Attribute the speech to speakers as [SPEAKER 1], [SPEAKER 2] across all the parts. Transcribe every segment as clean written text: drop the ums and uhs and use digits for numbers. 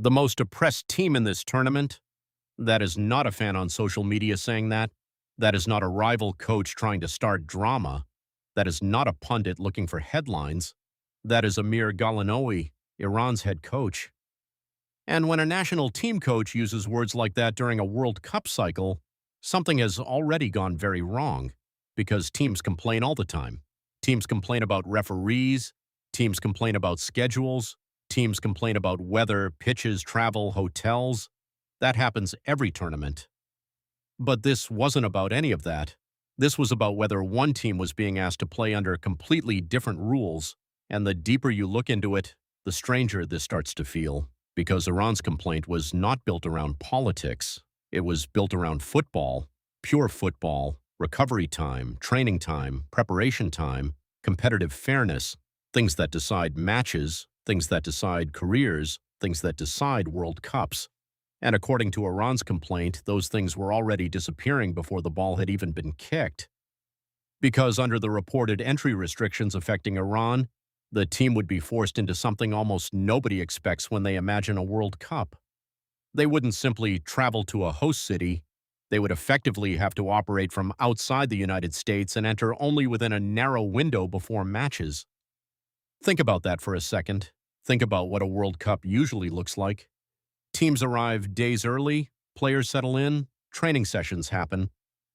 [SPEAKER 1] The most oppressed team in this tournament? That is not a fan on social media saying that. That is not a rival coach trying to start drama. That is not a pundit looking for headlines. That is Amir Ghalenoei, Iran's head coach. And when a national team coach uses words like that during a World Cup cycle, something has already gone very wrong, because teams complain all the time. Teams complain about referees, teams complain about schedules, teams complain about weather, pitches, travel, hotels. That happens every tournament. But this wasn't about any of that. This was about whether one team was being asked to play under completely different rules, and the deeper you look into it, the stranger this starts to feel, because Iran's complaint was not built around politics. It was built around football, pure football, recovery time, training time, preparation time, competitive fairness, things that decide matches, things that decide careers, things that decide World Cups. And according to Iran's complaint, those things were already disappearing before the ball had even been kicked. Because under the reported entry restrictions affecting Iran, the team would be forced into something almost nobody expects when they imagine a World Cup. They wouldn't simply travel to a host city. They would effectively have to operate from outside the United States and enter only within a narrow window before matches. Think about that for a second. Think about what a World Cup usually looks like. Teams arrive days early, players settle in, training sessions happen,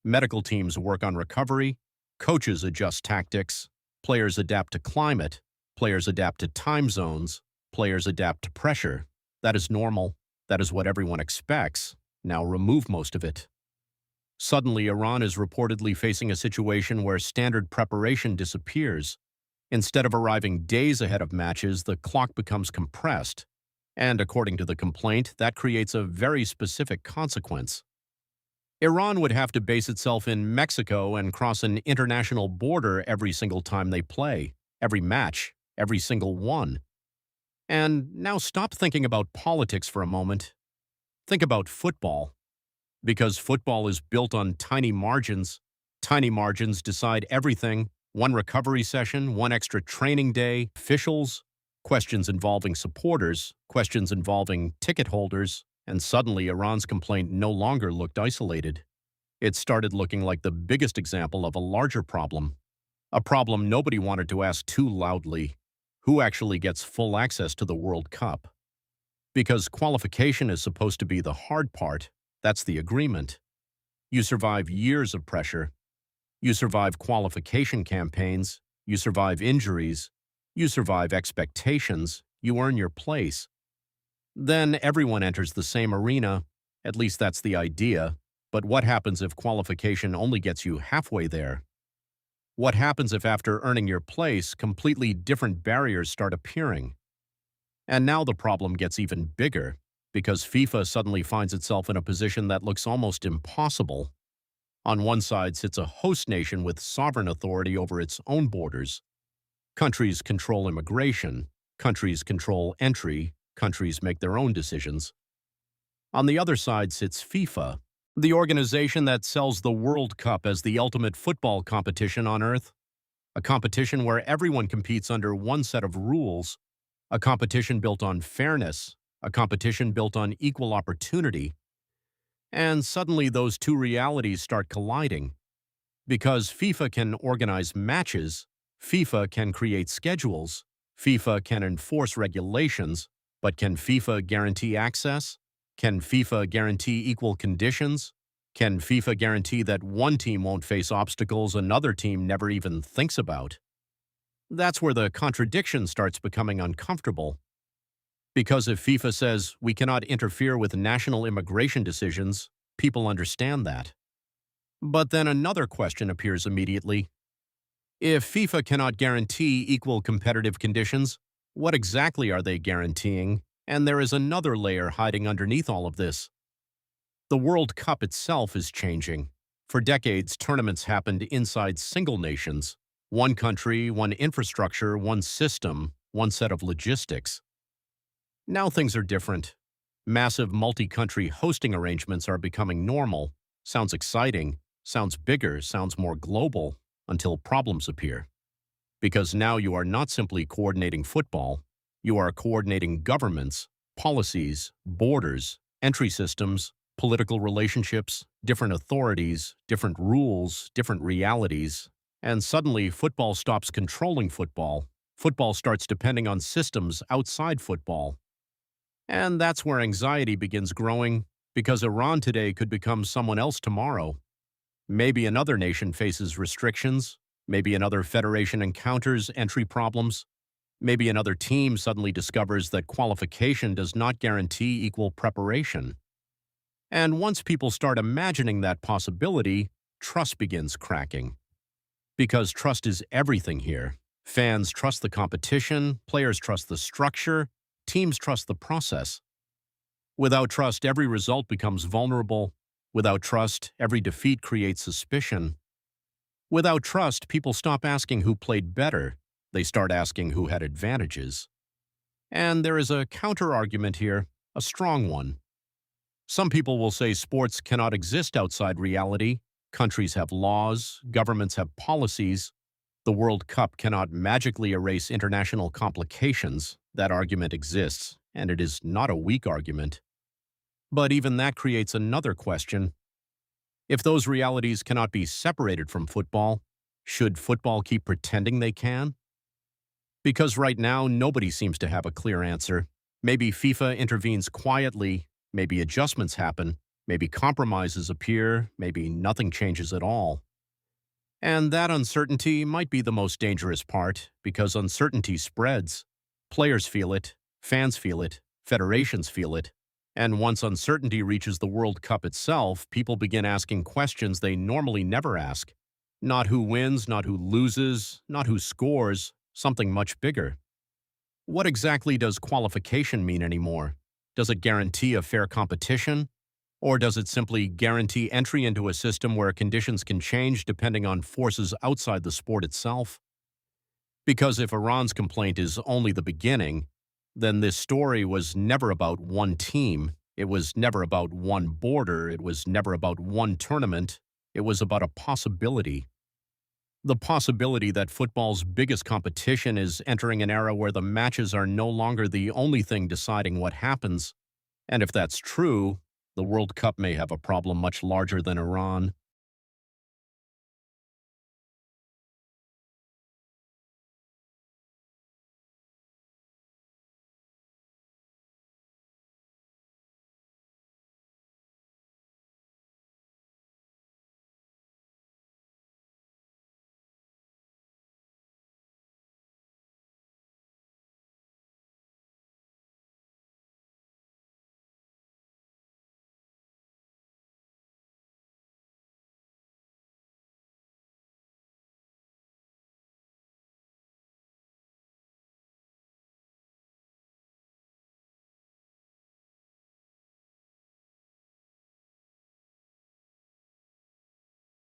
[SPEAKER 1] medical teams work on recovery, coaches adjust tactics, players adapt to climate, players adapt to time zones, players adapt to pressure. That is normal. That is what everyone expects. Now remove most of it. Suddenly, Iran is reportedly facing a situation where standard preparation disappears. Instead of arriving days ahead of matches, the clock becomes compressed. And according to the complaint, that creates a very specific consequence. Iran would have to base itself in Mexico and cross an international border every single time they play, every match, every single one. And now stop thinking about politics for a moment. Think about football. Because football is built on tiny margins decide everything. One recovery session, one extra training day, officials, questions involving supporters, questions involving ticket holders, and suddenly Iran's complaint no longer looked isolated. It started looking like the biggest example of a larger problem. A problem nobody wanted to ask too loudly. Who actually gets full access to the World Cup? Because qualification is supposed to be the hard part, that's the agreement. You survive years of pressure. You survive qualification campaigns. You survive injuries. You survive expectations. You earn your place. Then everyone enters the same arena. At least that's the idea. But what happens if qualification only gets you halfway there? What happens if after earning your place, completely different barriers start appearing? And now the problem gets even bigger, because FIFA suddenly finds itself in a position that looks almost impossible. On one side sits a host nation with sovereign authority over its own borders. Countries control immigration, countries control entry, countries make their own decisions. On the other side sits FIFA, the organization that sells the World Cup as the ultimate football competition on Earth. A competition where everyone competes under one set of rules, a competition built on fairness, a competition built on equal opportunity. And suddenly those two realities start colliding. Because FIFA can organize matches, FIFA can create schedules, FIFA can enforce regulations, but can FIFA guarantee access? Can FIFA guarantee equal conditions? Can FIFA guarantee that one team won't face obstacles another team never even thinks about? That's where the contradiction starts becoming uncomfortable. Because if FIFA says we cannot interfere with national immigration decisions, people understand that. But then another question appears immediately. If FIFA cannot guarantee equal competitive conditions, what exactly are they guaranteeing? And there is another layer hiding underneath all of this. The World Cup itself is changing. For decades, tournaments happened inside single nations. One country, one infrastructure, one system, one set of logistics. Now things are different. Massive multi-country hosting arrangements are becoming normal. Sounds exciting, sounds bigger, sounds more global, until problems appear. Because now you are not simply coordinating football, you are coordinating governments, policies, borders, entry systems, political relationships, different authorities, different rules, different realities. And suddenly, football stops controlling football. Football starts depending on systems outside football. And that's where anxiety begins growing, because Iran today could become someone else tomorrow. Maybe another nation faces restrictions. Maybe another federation encounters entry problems. Maybe another team suddenly discovers that qualification does not guarantee equal preparation. And once people start imagining that possibility, trust begins cracking. Because trust is everything here. Fans trust the competition, players trust the structure, teams trust the process. Without trust, every result becomes vulnerable. Without trust, every defeat creates suspicion. Without trust, people stop asking who played better. They start asking who had advantages. And there is a counter-argument here, a strong one. Some people will say sports cannot exist outside reality. Countries have laws, governments have policies. The World Cup cannot magically erase international complications. That argument exists, and it is not a weak argument. But even that creates another question. If those realities cannot be separated from football, should football keep pretending they can? Because right now, nobody seems to have a clear answer. Maybe FIFA intervenes quietly, maybe adjustments happen, maybe compromises appear, maybe nothing changes at all. And that uncertainty might be the most dangerous part, because uncertainty spreads. Players feel it, fans feel it, federations feel it. And once uncertainty reaches the World Cup itself, people begin asking questions they normally never ask. Not who wins, not who loses, not who scores, something much bigger. What exactly does qualification mean anymore? Does it guarantee a fair competition? Or does it simply guarantee entry into a system where conditions can change depending on forces outside the sport itself? Because if Iran's complaint is only the beginning, then this story was never about one team, it was never about one border, it was never about one tournament, it was about a possibility. The possibility that football's biggest competition is entering an era where the matches are no longer the only thing deciding what happens. And if that's true, the World Cup may have a problem much larger than Iran.